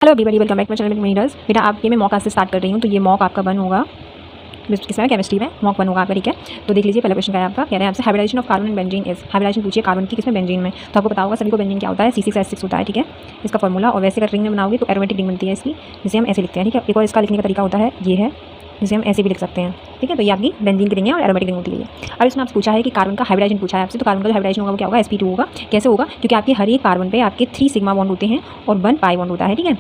Hello everybody, welcome back to my channel मीडर्स। बेटा आप ये मैं मॉक आज से स्टार्ट कर रही हूँ। तो ये मॉक आपका 1 होगा, किसमें केमिस्ट्री में मॉक 1 होगा आपका। ठीक है, तो देख लीजिए पहला क्वेश्चन क्या है आपका। कह रहे हैं आपसे hybridization of carbon and benzene is. Hybridization पूछिए कार्बन की किसमें, बेंजीन में। तो आपको पता होगा सभी को बेंजीन क्या होता है, C6H6 होता है। ठीक है, इसका फॉर्मूला। और वैसे अगर रिंग में बनाओगे तो एरोमेटिक रिंग बनती है इसकी, जिसे हम ऐसे लिखते हैं। ठीक है, एक और इसका लिखने का तरीका होता है, ये है, जिसे हम ऐसे भी लिख सकते हैं। ठीक है, तो ये आपकी बेंजीन की रिंग है और एरोमेटिक रिंग होती है। अब इसमें आपसे पूछा है कि कार्बन का हाइब्रिडाइजेशन पूछा है आपसे। तो कार्बन का जो हाइब्रिडाइजेशन होगा वो क्या होगा, sp2 होगा। कैसे होगा, क्योंकि आपके हर एक कार्बन पे आपके 3 सिग्मा बॉन्ड होते हैं और 1 पाई बॉन्ड होता है। ठीक है,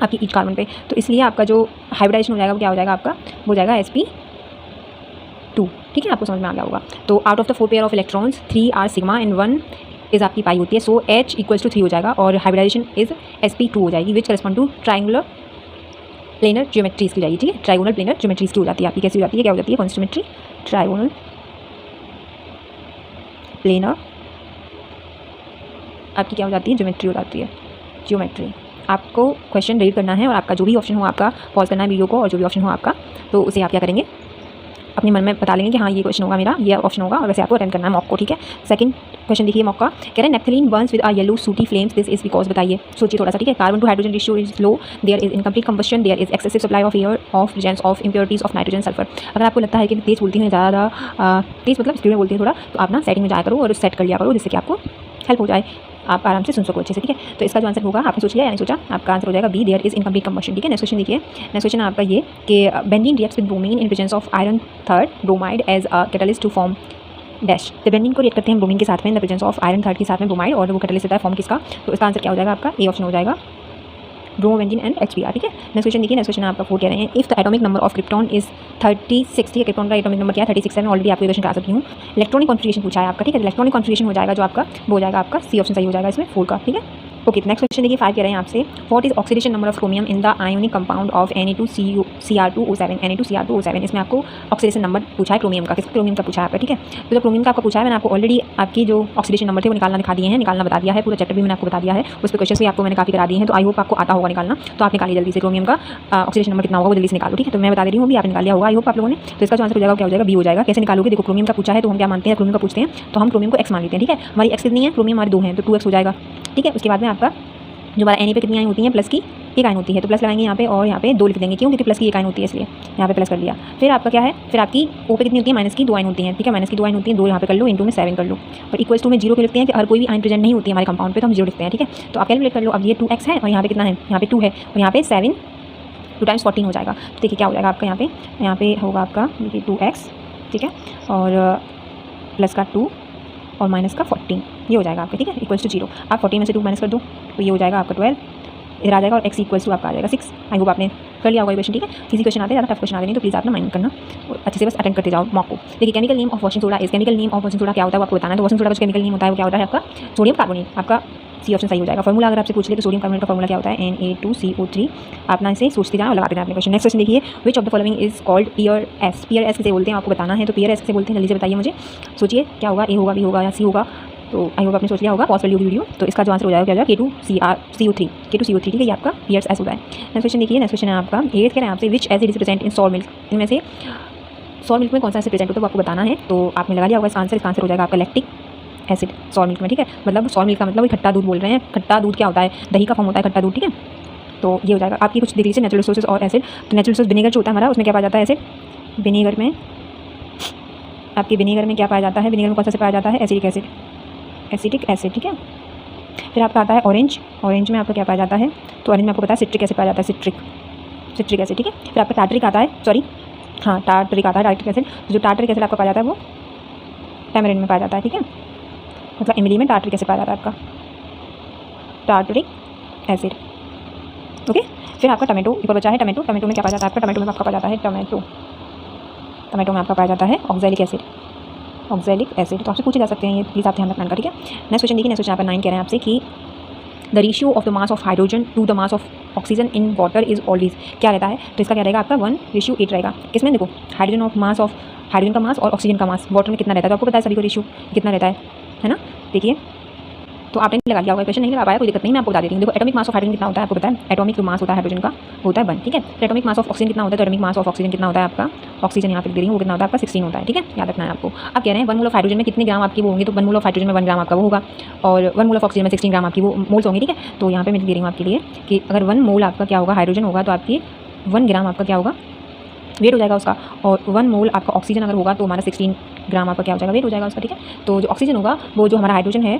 आपकी ईच कार्बन पे। तो इसलिए आपका जो हाइब्रिडाइजेशन हो जाएगा वो क्या हो जाएगा आपका, वो हो जाएगा sp2। ठीक है, आपको समझ में आ गया होगा। तो out of the 4 pair of electrons 3 are sigma and 1 is आपकी पाई होती है। सो H = 3 हो जाएगा और हाइब्रिडाइजेशन इज sp2 हो जाएगी, which correspond to triangular planar geometries की जाएगी। ठीक है, ट्राइगोनल प्लेनर ज्योमेट्रीज की हो जाती है आपकी। कैसी हो जाती है, क्या हो जाती है, कॉन्स्टिमेट्री ट्राइगोनल प्लेनर आपकी क्या हो जाती है, ज्योमेट्री हो जाती है, ज्योमेट्री। आपको क्वेश्चन रीड करना है और आपका जो भी ऑप्शन हो आपका पॉज करना है वीडियो को, और जो भी ऑप्शन हो आपका तो उसे आप क्या करेंगे, अपने मन में बता लेंगे कि हाँ ये क्वेश्चन होगा मेरा, ये ऑप्शन होगा, और वैसे आपको अटेंड करना है मॉक को। ठीक है, सेकंड क्वेश्चन देखिए मॉक का। कह रहे हैं naphthalene burns with a yellow sooty flames, this is because. बताइए, सोचिए थोड़ा सा। ठीक है, carbon to hydrogen ratio is low, there is incomplete combustion, there is excessive supply of air, of presence of impurities of nitrogen sulphur. अगर आपको लगता है कि तेज़ बोलती हैं, ज़्यादा तेज़ मतलब स्पीड में बोलती है थोड़ा, तो आप ना सेटिंग में जाया करो और सेट कर लिया करो, जिससे कि आपको हेल्प हो जाए, आप आराम से सुन सको अच्छे से। ठीक है, तो इसका जो आंसर होगा, आपने सोच लिया या नहीं सोचा, आपका आंसर हो जाएगा B, there is incomplete combustion. ठीक है, नेक्स्ट क्वेश्चन देखिए। नेक्स्ट क्वेश्चन आपका ये कि benzene reacts with bromine in presence of iron third bromide as a catalyst to form dash. तो बेंजीन को रिएक्ट करते हैं ब्रोमीन के साथ में, in the presence of iron third के साथ में ब्रोमाइड, और वो कैटलिस्ट होता है फॉर्म किसका। तो इसका आंसर क्या हो जाएगा आपका, ए ऑप्शन हो जाएगा, ब्रोमोबेंजीन एंड HBr। ठीक है, नेक्स्ट क्वेश्चन देखिए। नेक्स्ट क्वेश्चन आपका 4 कह रहे हैं, if the atomic number of krypton is 36। ठीक है, क्रिप्टॉन का एटॉमिक नंबर क्या है, 36 है। मैं ऑलरेडी आपको क्वेश्चन करा सकती हूँ। इलेक्ट्रॉनिक कॉन्फिगरेशन पूछा है आपका। ठीक है, इलेक्ट्रॉनिक कॉन्फिगरेशन हो जाएगा जो आपका, वो हो जाएगा आपका सी ऑप्शन सही हो जाएगा इसमें 4 का। ठीक है, ओके। नेक्स्ट क्वेश्चन देखिए 5 कह रहे हैं आपसे, what is oxidation number of chromium in the ionic compound of Na2Cr2O7। Na2Cr2O7 इसमें आपको ऑक्सीडेशन नंबर पूछा है क्रोमियम का, किसका, क्रोमियम का पूछा है आपका। ठीक है, तो जब क्रोमियम का आपको पूछा है, मैंने आपको ऑलरेडी आपकी जो ऑक्सीडेशन नंबर थे वो निकालना दिखा दिए हैं, निकालना बता दिया है, पूरा चैप्टर भी मैंने आपको बता दिया है, उस पर क्वेश्चन भी आपको मैंने काफी करा दिए हैं। तो आई होप आपको आता होगा निकालना, तो आप निकालिए जल्दी से क्रोमियम का ऑक्सीडेशन नंबर कितना होगा वो जल्दी से निकालो। ठीक है, तो मैं बता दे रही हूँ, भी आप निकाल लिया होगा आई होप आप लोगों ने। तो इसका जो आंसर हो जाएगा क्या हो जाएगा, बी हो जाएगा। कैसे निकालोगे, देखो क्रोमियम का पूछा है तो हम क्या मानते हैं, क्रोमियम का पूछते हैं तो हम क्रोमियम को x मान लेते हैं। ठीक है, हमारी x कितनी है, क्रोमियम हमारी 2 है, तो 2x हो जाएगा। ठीक है, उसके बाद में आपका जो हमारा Na पे कितनी आयन होती हैं, प्लस की 1 आयन होती है, तो प्लस लगाएंगे यहाँ पे, और यहाँ पे 2 लिख देंगे, क्यों, क्योंकि प्लस की 1 आयन होती है इसलिए यहाँ पे प्लस कर लिया। फिर आपका क्या है, फिर आपकी O पे कितनी होती है, माइनस की 2 आयन होती हैं। ठीक है, माइनस की 2 आयन होती हैं, 2 यहाँ पे कर लो, इनटू में 7 कर लो, और इक्वल्स टू में 0 क्यों लिखते हैं, कि हर कोई भी आयन प्रेजेंट नहीं होती है हमारे कंपाउंड पे, तो हम 0 लिखते हैं। ठीक है, तो आप कैलकुलेट कर लो। अब ये 2x है और यहाँ पे कितना है, यहाँ पे 2 है, और यहाँ पे 7 2 टाइम्स 14 हो जाएगा। तो देखिए क्या हो जाएगा आपका, यहाँ पे होगा आपका देखिए 2x। ठीक है, और प्लस का 2 और माइनस का 14, ये हो जाएगा आपका। ठीक है, इक्वल्स टू 0। आप 14 में से 2 माइनस कर दो तो ये हो जाएगा आपका 12, इधर आ जाएगा, और x इक्वल्स टू आपका आ जाएगा 6। आई होप आपने कर लिया होगा क्वेश्चन। ठीक है, इसी क्वेश्चन आते हैं, ज़्यादा टफ क्वेश्चन आते नहीं, तो प्लीज़ आप ना माइंड करना और अच्छे से बस अटेंड करते जाओ मॉक को। देखिए, chemical name of washing soda is, chemical name of washing soda क्या होता है वो आपको बताना है। तो वॉशिंग सोडा का जो केमिकल नेम होता है वो क्या होता है आपका, सोडियम कार्बोनेट। आपका सी ऑप्शन सही हो जाएगा। फॉर्मूला अगर आपसे पूछ ले तो सोडियम कार्बोनेट का फॉर्मूला क्या होता है, Na2CO3। आप ना इसे सोचते जाना और लगाते जाना अपने क्वेश्चन। नेक्स्ट क्वेश्चन देखिए, which of the following is called pearl ash. Pearl ash किसे बोलते हैं आपको बताना है, तो पियर एस किसे बोलते हैं, जल्दी से बताइए मुझे। सोचिए क्या होगा, ए होगा, बी होगा या सी होगा। तो आई होप आपने सोच लिया होगा, पॉज कर ली होगी वीडियो। तो इसका जो आंसर हो जाएगा क्या हो जाएगा, K2CO3। ठीक है, ये आपका पियर्स एस होता है। नेक्स्ट क्वेश्चन देखिए। नेक्स्ट क्वेश्चन है आपका 8 कह रहे हैं आपसे, विच acid is present in salt milk. इनमें से सॉल्ट मिल्क में कौन सा एसिड प्रेजेंट होता है वो आपको बताना है। तो आपने लगा लिया होगा इसका आंसर। इसका आंसर हो जाएगा आपका लैक्टिक एसिड सॉल्ट मिल्क में। ठीक है, मतलब सॉल्ट मिल्क का मतलब खट्टा दूध बोल रहे हैं। खट्टा दूध क्या होता है, दही का फॉर्म होता है खट्टा दूध। ठीक है, तो ये हो जाएगा आपकी। कुछ देख लीजिए नेचुरल रिसोर्सेज और एसिड। तो नेचुरल रिसोर्स विनेगर जो होता है हमारा, उसमें क्या पाया जाता है, एसिड। विनेगर में आपकी, विनेगर में क्या पाया जाता है, विनेगर में कौन सा से पाया जाता है, एसिडिक एसिड, एसिडिक एसिड। ठीक है, फिर आपका आता है ऑरेंज। ऑरेंज में आपको क्या पाया जाता है, तो ऑरेंज में आपको पता है सिट्रिक एसिड पाया जाता है, सिट्रिक एसिड। ठीक है, फिर आपका टार्टरिक आता है, सॉरी हाँ टार्टरिक आता है, टार्टरिक एसिड। जो टार्टरिक एसिड आपको पाया जाता है वो टैमरिन में पाया जाता है। ठीक है, मतलब इमली में टार्टरिक एसिड पाया जाता है आपका, टार्टरिक एसिड। ओके, फिर आपका टमेटो एक और बचा है, टमेटो। टमेटो में क्या पाया जाता है आपका, टमेटो में आपका पाया जाता है टमेटो में आपका पाया जाता है ऑक्सैलिक एसिड, ऑक्सैलिक एसिड। तो आपसे पूछे जा सकते हैं ये, प्लीज़ आप ध्यान रखना। ठीक है, नेक्स्ट क्वेश्चन देखिए। नेक्स्ट क्वेश्चन यहाँ पर 9 कह रहे हैं आपसे कि the ratio of the mass of hydrogen to the mass of oxygen in water is always क्या रहता है। तो इसका क्या रहेगा आपका 1:8 रहेगा। किसमें, देखो hydrogen of mass of hydrogen का मास और ऑक्सीजन का मास वाटर में कितना रहता है, तो आपको पता है सभी को रेशियो कितना रहता है ना। देखिए तो आपने लगा लिया होगा, क्वेश्चन नहीं लगा पाया कोई दिक्कत नहीं, मैं आपको बता देती हूँ। देखो एटॉमिक मास ऑफ हाइड्रोजन कितना होता है आपको पता है, एटॉमिक जो मास होता है हाइड्रोजन का होता है 1, ठीक है। तो एटॉमिक मास ऑफ ऑक्सीजन कितना होता है, तो एटॉमिक मास ऑफ ऑक्सीजन कितना होता है आपका, ऑक्सीजन यहाँ पे दे रही हूँ वो कितना होता है आपका 16 होता है, ठीक है, याद रखना है आपको। अब कह रहे हैं 1 मोल ऑफ हाइड्रोजन में कितने ग्राम आपकी वो होंगे, तो 1 मोल ऑफ हाइड्रोजन में 1 ग्राम आपका वो होगा और 1 मोल ऑफ ऑक्सीजन में 16 ग्राम आपकी वो मोल्स होंगे, ठीक है। तो यहाँ पे मैं दे रही हूँ आपके लिए कि अगर 1 मोल आपका क्या होगा हाइड्रोजन होगा तो आपकी 1 ग्राम आपका क्या होगा वेट हो जाएगा उसका, और 1 मोल आपका ऑक्सीजन अगर होगा तो हमारा 16 ग्राम आपका क्या हो जाएगा वेट हो जाएगा उसका, ठीक है। तो जो ऑक्सीजन होगा वो जो हमारा हाइड्रोजन है,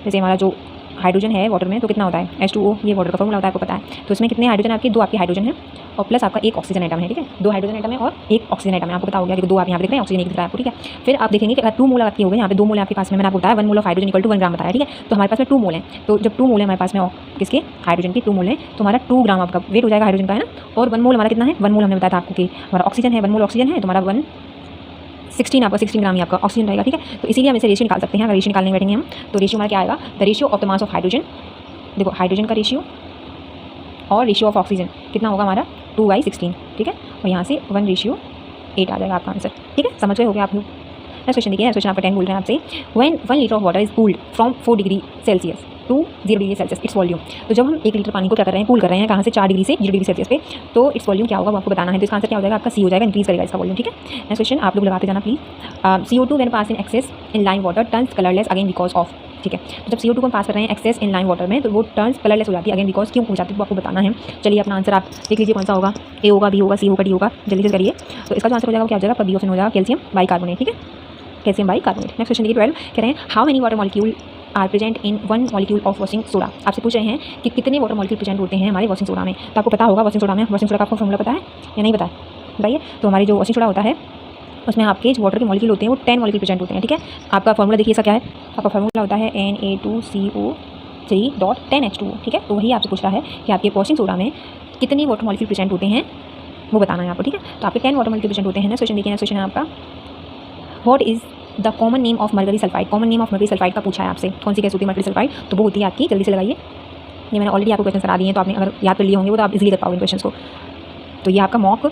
जैसे हमारा जो हाइड्रोजन है वाटर में तो कितना होता है H2O, ये वाटर का फॉर्मूला होता है आपको पता है। तो इसमें कितने हाइड्रोजन आपके 2 आपके हाइड्रोजन है और प्लस आपका एक ऑक्सीजन आइटम है, ठीक है। 2 हाइड्रोजन आइटम है और एक ऑक्सीजन आइटम है, आपको पता हो गया कि 2 आप यहाँ पे देख रहे हैं, ऑक्सीजन एक दिख रहा है आपको, ठीक है। फिर आप देखेंगे कि अगर 2 मोल आपकी हो गए, यहाँ पे 2 मोल आपके पास में मैंने आपको बताया 1 mole of hydrogen equal to 1 gram बताया, ठीक है। तो हमारे पास में 2 मोल है, तो जब 2 मोल है हमारे पास में किसके हाइड्रोजन के 2 मोल है तो हमारा 2 ग्राम आपका वेट हो जाएगा हाइड्रोजन का, है ना। और 1 मोल हमारा कितना है, 1 मोल हमने बताया था आपको कि हमारा ऑक्सीजन है, 1 मोल ऑक्सीजन है तो हमारा 16 आपका 16 ग्राम ही आपका ऑक्सीजन रहेगा, ठीक है। तो इसीलिए हम इसे रेशियो निकाल सकते हैं, अगर रेशियो निकालने बैठेंगे हम तो रेशियो हमारा क्या आएगा, the ratio of the mass of hydrogen, देखो हाइड्रोजन का रेशियो और रेशियो ऑफ ऑक्सीजन कितना होगा हमारा 2/16, ठीक है। और यहाँ से 1:8 आ जाएगा आपका आंसर, ठीक है। समझ गए हो गया आप लोग। नेक्स्ट क्वेश्चन देखिए, क्वेश्चन आपका 10 बोल रहे हैं आपसे, when 1 litre of water is cooled from 4 degree Celsius to 0 degree Celsius its volume. तो जब हम 1 लीटर पानी को क्या कर रहे हैं, कूल कर रहे हैं कहाँ से 4 डिग्री से 0 डिग्री सेल्सियस पे, तो इट्स वॉल्यूम क्या होगा वो आपको बताना है। तो इसका आंसर क्या हो जाएगा आपका सी हो जाएगा, इंक्रीज करेगा इसका वॉल्यूम, ठीक है। नेक्स्ट क्वेश्चन आप लोग लगाते जाना please. CO2 when pass in excess in lime water turns colourless again because of, ठीक है। तो जब CO2 को हम पास कर रहे हैं एक्सेस इन लाइम वाटर में तो वो टर्न्स कलरलेस हो जाती है अगेन बिकॉज, क्यों हो जाती है वो आपको बताना है। चलिए अपना आंसर आप देख लीजिए कौन सा होगा, ए होगा, बी होगा, सी होगा, डी होगा, जल्दी से करिए। तो इसका जो आंसर हो जाएगा क्या हो जाएगा आपका बी ऑप्शन हो जाएगा, कैल्शियम बाइकार्बोनेट, ठीक है, कैल्शियम बाइकार्बोनेट। नेक्स्ट क्वेश्चन देखिए 12 कह रहे हैं how many water molecule are present in 1 molecule of washing soda. आपसे पूछ रहे हैं कि कितने वाटर मॉलिक्यूल प्रेजेंट होते हैं हमारे वॉशिंग सोडा में। तो आपको पता होगा वॉशिंग सोडा में, वॉशिंग सोडा का आपको फॉर्मूला पता है या नहीं पता है बताइए। तो हमारी जो वॉशिंग सोडा होता है उसमें आपके जो वाटर के मॉलिक्यूल होते हैं वो 10 मॉलिक्यूल प्रेजेंट होते हैं, ठीक है। आपका फॉर्मूला देखिए इसका क्या है, आपका फॉर्मूला होता है Na2CO3.10H2O, ठीक है। तो वही आपसे पूछ रहा है कि आपके वॉशिंग सोडा में कितने वाटर मॉलिक्यूल प्रेजेंट होते हैं वो बताना है आपको, ठीक है। तो आपके 10 वाटर मॉलिक्यूल प्रेजेंट होते हैं। नेक्स्ट क्वेश्चन देखिए, नेक्स्ट क्वेश्चन है आपका what is the common name of mercury sulphide. Common name of mercury sulphide का पूछा है आपसे, कौन सी गैस होती है मर्करी सल्फाइड, तो वो होती है आपकी, जल्दी से लगाइए। ये मैंने ऑलरेडी आपको क्वेश्चन करा दिए हैं, तो आपने अगर याद कर लिए होंगे वो तो आप इजीली कर पाओगे क्वेश्चन को। तो ये आपका मॉक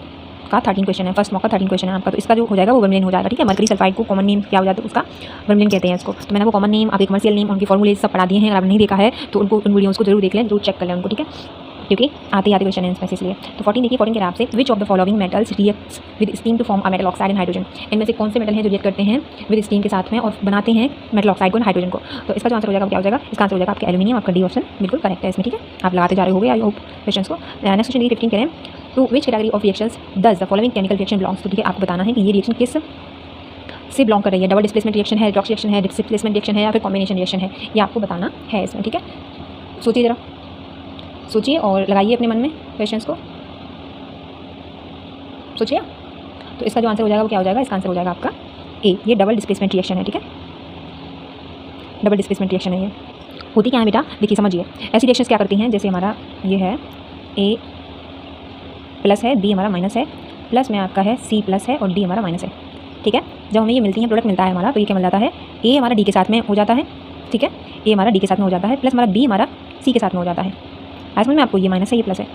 का 13 क्वेश्चन है, फर्स्ट मॉक का 13 क्वेश्चन है आपका। तो इसका जो हो जाएगा वो वर्मलिन हो जाएगा, ठीक है। मर्करी सल्फाइड को कॉमन नेम क्या हो जाता है उसका, वर्मलिन कहते हैं इसको। तो मैंने वो कॉमन नेम, आपके कमर्शियल नेम, उनके फॉर्मूले सब पढ़ा दिए हैं, अगर आपने नहीं देखा है तो उनको उन वीडियोज़ को जरूर देख लें, जरूर चेक कर लें उनको, ठीक है, क्योंकि आते क्वेश्चन है इसमें इसलिए। तो 14 देखिए, 14 के आपसे which of the following metals reacts with steam to form a metal oxide and hydrogen. इनमें से कौन से मेटल हैं जो रिएक्ट करते हैं विद स्टीम के साथ में और बनाते हैं मेटल ऑक्साइड को, हाइड्रोजन को। तो इसका जो आंसर हो जाएगा क्या हो जाएगा, इसका आंसर हो जाएगा आपका एल्यूमिनियम। आपका डी ऑप्शन बिल्कुल करेक्ट है इसमें, ठीक है। आप लगाते जा रहे होगे आई होप क्वेश्चन को। नेक्स्ट क्वेश्चन 15 करें, to which category of reactions does the following chemical reaction belongs. तो ठीक है, आपको बताना है कि ये रिएक्शन किस से बिलोंग कर रही है, डबल डिस्प्लेसमेंट रिएक्शन है, रिडॉक्स रिएक्शन है, डिस्प्लेसमेंट रिएक्शन है या फिर कॉम्बिनेशन रिएक्शन है, ये आपको बताना है इसमें, ठीक है। सोचिए जरा, सोचिए और लगाइए अपने मन में क्वेश्चंस को, सोचिए। तो इसका जो आंसर हो जाएगा वो क्या हो जाएगा, इसका आंसर हो जाएगा आपका ए, ये डबल डिस्प्लेसमेंट रिएक्शन है, ठीक है। डबल डिस्प्लेसमेंट रिएक्शन है ये। होती क्या है बेटा, देखिए समझिए, ऐसी रिएक्शंस क्या करती हैं, जैसे हमारा ये है ए प्लस है, बी हमारा माइनस है, प्लस में आपका है सी प्लस है और डी हमारा माइनस है, ठीक है। जब हमें ये मिलती है, प्रोडक्ट मिलता है हमारा, तो ये क्या मिल जाता है, ए हमारा डी के साथ में हो जाता है, ठीक है, ए हमारा डी के साथ में हो जाता है, प्लस हमारा बी हमारा सी के साथ में हो जाता है। आज में आपको ये माइनस है, ये प्लस है।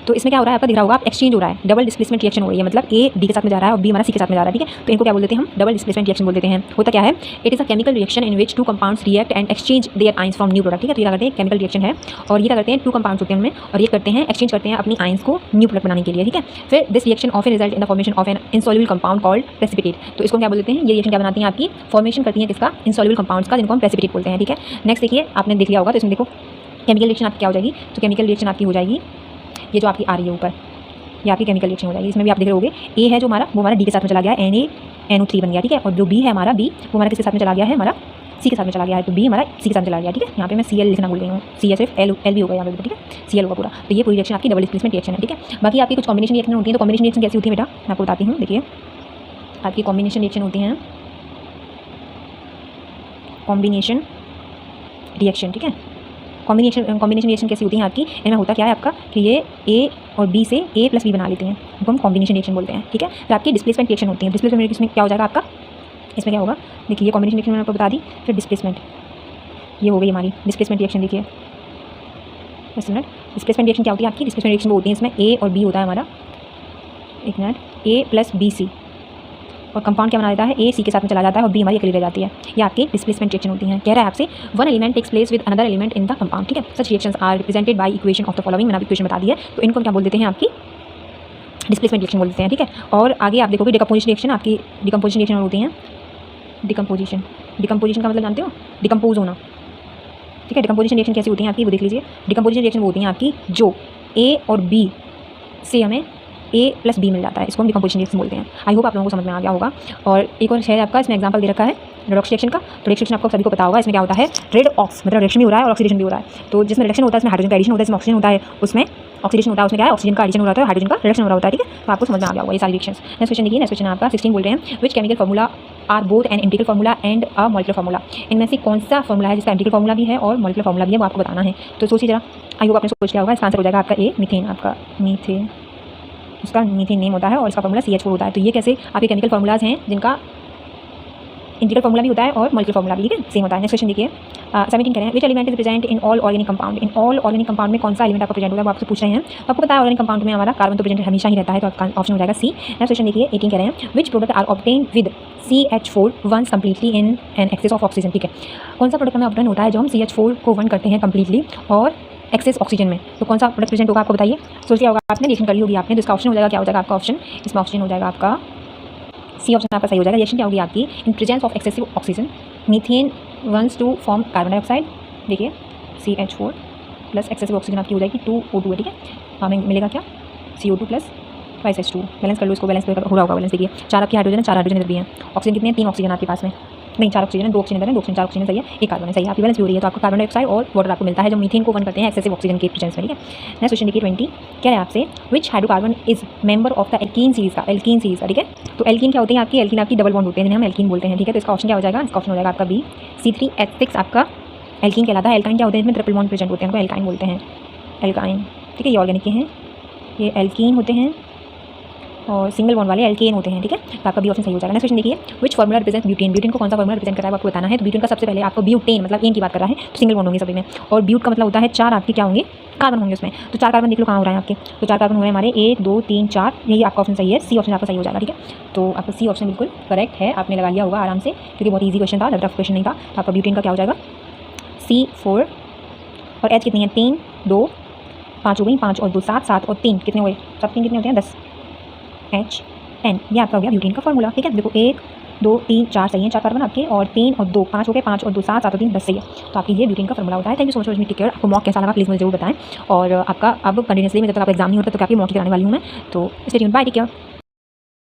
तो इसमें क्या हो रहा है आपका दिख रहा होगा, आप एक्सचेंज हो रहा है, डबल डिस्प्लेसमेंट रिएक्शन हो रही है, मतलब ए डी के साथ में जा रहा है और बी हमारा सी के साथ में जा रहा है, ठीक है। तो इनको क्या बोल देते हैं हम, डबल डिस्प्लेसमेंट रिएक्शन बोल देते हैं। होता क्या है, it is a chemical reaction in which 2 compounds react and exchange there ions from new product, ठीक है। तो ये करते हैं केमिकल रिएक्शन है और ये क्या करते हैं, 2 कंपाउंड्स होते हैं उनमें और ये करते हैं एक्सचेंज करते हैं अपनी आइंस को न्यू प्रोडक्ट बनाने के लिए, ठीक है। फिर this reaction often result in the formation of an insoluble compound called precipitate. तो इसको क्या बोलते हैं, ये रिएक्शन क्या बनाती है आपकी, फॉर्मेशन करती है किसका, इनसॉल्युबल कंपाउंड्स का, जिनको हम प्रेसिपिटेट बोलते हैं, ठीक है। नेक्स्ट देखिए, आपने देख लिया होगा, तो इसमें देखो केमिकल रिएक्शन आपकी क्या हो जाएगी, तो केमिकल रिएक्शन आपकी हो जाएगी ये जो आपकी आ रही है ऊपर, ये आपकी केमिकल रिएक्शन हो जाएगी। इसमें भी आप देख रहे होगे, ए है जो हमारा वो हमारा डी के साथ में चला गया है, NaNO3 बन गया, ठीक है। और जो बी है हमारा, बी वो हमारा किसके साथ में चला गया है, हमारा सी के साथ में चला गया है, तो बी हमारा सी के साथ में चला गया, ठीक है। यहाँ पे मैं Cl लिखना भूल गई हूँ, सी है सिर्फ एल भी होगा यहाँ पे, ठीक है, Cl होगा पूरा। तो ये पूरी रिएक्शन आपकी डबल डिस्प्लेसमेंट रिएक्शन है, ठीक है। बाकी आपकी कुछ कॉम्बिनेशन रिएक्शन होती है। तो कॉम्बिनेशन रिएक्शन कैसी होती है बेटा, मैं आपको बताती हूँ, देखिए आपकी कॉम्बिनेशन रिएक्शन होती हैं, कॉम्बिनेशन रिएक्शन, ठीक है। कॉम्बिनेशन रिएक्शन कैसी होती है आपकी, इनमें होता क्या है आपका कि ये ए और बी से ए प्लस बी बना लेते हैं, उनको हम कॉम्बिनेशन रिएक्शन बोलते हैं, ठीक है। फिर आपकी डिस्प्लेसमेंट रिएक्शन होती है। डिस्प्लेसमेंट रिएक्शन में क्या हो जाएगा आपका, इसमें क्या होगा, देखिए ये कॉम्बिनेशन रिएक्शन मैंने आपको बता दी। फिर डिस्प्लेसमेंट, ये हो गई हमारी डिस्प्लेसमेंट रिएक्शन। देखिए एक मिनट, डिस्प्लेसमेंट रिएक्शन क्या होती है आपकी, डिस्प्लेसमेंट रिएक्शन वो होती है इसमें ए और बी होता है हमारा, एक मिनट, ए प्लस बी सी और कंपाउंड क्या बना देता है, ए सी के साथ में चला जाता है और बी हमारी अकेली रह जाती है। ये आपकी डिस्प्लेसमेंट रिएक्शन होती हैं। कह रहा है आपसे one element takes place with another element in the compound, ठीक है। Such reactions are represented by equation of the following, मैंने इक्वेशन बता दी है, तो इनको क्या बोल देते हैं, आपकी डिस्प्लेसमेंट रिएक्शन बोल देते हैं, ठीक है। और आगे आप देखोगे डिकम्पोजिशन रिएक्शन, आपकी डिकम्पोजिशन रिएक्शन होती हैं। डिकम्पोजिशन का मतलब जानते हो, डिकम्पोज होना, ठीक है। डिकम्पोजिशन रिएक्शन कैसी होती है आपकी, वो देख लीजिए। डिकम्पोजिशन रिएक्शन वो होती हैं आपकी जो ए और बी से हमें ए प्लस बी मिल जाता है, इसको हम डिकम्पोजिशन रिएक्शन बोलते हैं। आई होप आप लोगों को समझ में आ गया होगा। और एक और है आपका, इसमें एग्जांपल दे रखा है रेडॉक्स रिएक्शन का। तो रिएक्शन आपको सभी को पता होगा, इसमें क्या होता है, रेड ऑक्स मतलब रिएक्शन भी हो रहा है और ऑक्सीडेशन भी हो रहा है। तो जिसमें रिएक्शन होता है उसमें हाइड्रोजन का एडिशन होता है, इसमें ऑक्सीजन होता है, उसमें ऑक्सीडेशन होता है, उसमें क्या है, ऑक्सीजन का एडिशन हो रहा है, हाइड्रोजन का रिएक्शन हो रहा होता है, ठीक है। तो आपको समझ में आ गया होगा ये सारी रिएक्शंस। नेक्स्ट क्वेश्चन देखिए, नेक्स्ट क्वेश्चन आपका 16 बोल रहे हैं, which chemical formula are both an empirical formula and a molecular formula. इनमें से कौन सा फार्मूला है जिसका एम्पिरिकल फार्मूला भी है और मॉलिक्यूलर फार्मूला भी है, वो आपको बताना है। तो सोचिए जरा, आई होप आपने सोच लिया होगा। इसका आंसर हो जाएगा आपका ए, मीथेन। आपका मीथेन, उसका मीथेन नेम होता है और इसका फार्मूला CH4 होता है। तो ये कैसे आपके केमिकल फार्मूलाज हैं जिनका इंटीग्रल फार्मूला भी होता है और मॉलिक्यूलर फार्मूला भी, ठीक है, सेम होता है। नेक्स्ट क्वेश्चन देखिए, 17 कह रहे हैं, which element is present in all organic compound. In all organic compound में कौन सा एलिमेंट आपको प्रेजेंट होगा, वो आपसे पूछ रहे हैं। तो आपको पता है ऑर्गेनिक कंपाउंड में हमारा कार्बन तो प्रेजेंट हमेशा ही रहता है, तो आपका ऑप्शन हो जाएगा सी। नेक्स्ट क्वेश्चन देखिए, 18 कह रहे हैं, which product are obtain with CH4 once completely in an excess of oxygen, ठीक है। कौन सा प्रोडक्ट हमें ऑब्टेन होता है जो हम CH4 को वन करते हैं कम्प्लीटली और एक्सेस ऑक्सीजन में, तो कौन सा प्रोडक्ट प्रेजेंट होगा आपको बताइए। सोच लिया होगा आपने, रिएक्शन कर ली होगी आपने, तो इसका ऑप्शन हो जाएगा, क्या हो जाएगा आपका ऑप्शन, इसमें ऑप्शन हो जाएगा आपका सी ऑप्शन आपका सही हो जाएगा। रिएक्शन क्या होगी आपकी, in presence of excessive oxygen methane once to form carbon dioxide, देखिए CH4 प्लस एक्सेसिव ऑक्सीजन आपकी हो जाएगी 2O2 है, ठीक है। हमें मिलेगा क्या, CO2 प्लस 5H2। बैलेंस कर लो इसको, बैलेंस हो रहा होगा बैलेंस। देखिए 4 आपकी हाइड्रोजन, 4 हाइड्रोजन इधर भी हैं। ऑक्सीजन कितने हैं, 3 ऑक्सीजन आपके पास में, नहीं 4 ऑक्सीजन है, 2 ऑक्सीजन इधर है, 2 ऑक्सीजन 4 ऑक्सीजन सही है, एक कार्बन है, सही है, आपकी बैलेंस भी हो रही है। तो आपको कार्बन डाइऑक्साइड और वाटर आपको मिलता है जो मीथेन को वन करते हैं एक्सेसिव ऑक्सीजन के प्रेजेंस में, ठीक है। नेक्स्ट क्वेश्चन देखिए 20 क्या है आपसे, which hydrocarbon is member of the alkene series का, एल्कीन सीरीज का, ठीक है। तो एल्कीन क्या होती है आपकी, एल्कीन आपकी डबल बॉन्ड होते हैं जिन्हें हम एल्कीन बोलते हैं, ठीक है। तो इसका ऑप्शन क्या हो जाएगा, इसका ऑप्शन हो जाएगा आपका बी, C3H6 आपका एल्कीन कहलाता है। एल्काइन क्या होते हैं, इसमें ट्रिपल बॉन्ड प्रेजेंट होते हैं, उनको एल्काइन बोलते हैं, एल्काइन, ठीक है। ये ऑर्गेनिक के हैं, ये एल्कीन होते हैं और सिंगल बॉन्ड वाले एल्केन होते हैं, ठीक है। तो आपका बी ऑप्शन सही हो जाएगा। नेक्स्ट क्वेश्चन देखिए, विच फार्मूला रिप्रेजेंट ब्यूटेन। ब्यूटेन को कौन सा फार्मूला रिप्रेजेंट कर रहा है आपको बताना है। तो ब्यूटेन का सबसे पहले आपको ब्यूटेन मतलब एन की बात कर रहा है, तो सिंगल बॉन्ड होंगे सभी में, और ब्यूट का मतलब होता है 4 आपके क्या होंगे, कार्बन होंगे उसमें। तो 4 कार्बन देख लो कहाँ हो रहा है आपके, तो 4 कार्बन हो रहे हैं हमारे 1 2 3 4, यही आपका ऑप्शन सही है, सी ऑप्शन आपका सही हो जाएगा, ठीक है। तो आपका सी ऑप्शन बिल्कुल करेक्ट है, आपने लगा लिया होगा आराम से, क्योंकि बहुत ईजी क्वेश्चन था, टफ क्वेश्चन नहीं था। तो आपका ब्यूटेन का क्या हो जाएगा, C4 और H कितनी है, 3 2 5 हो गई, 5 और 2 7, 7 और 3 कितने हुए, सब 3 कितने होते हैं 10, H10, ये आपका हो गया ब्यूटेन का फार्मूला, ठीक है। देखो 1 2 3 4 सही है, 4 कार्बन आपके, और 3 और 2 5 हो गए, 5 और 2 7, 7 और 3 10 सही है। तो आपकी ये ब्यूटेन का फार्मूला होता है। Thank you so much for take care. आपको मॉक कैसा लगा प्लीज़ मुझे जरूर बताएं, और आपका अब कंटिन्यूसली जब तक आपका एग्जाम नहीं होता तो क्या आपकी मॉक कराने वाली हूँ मैं, तो stay tuned, bye, take care.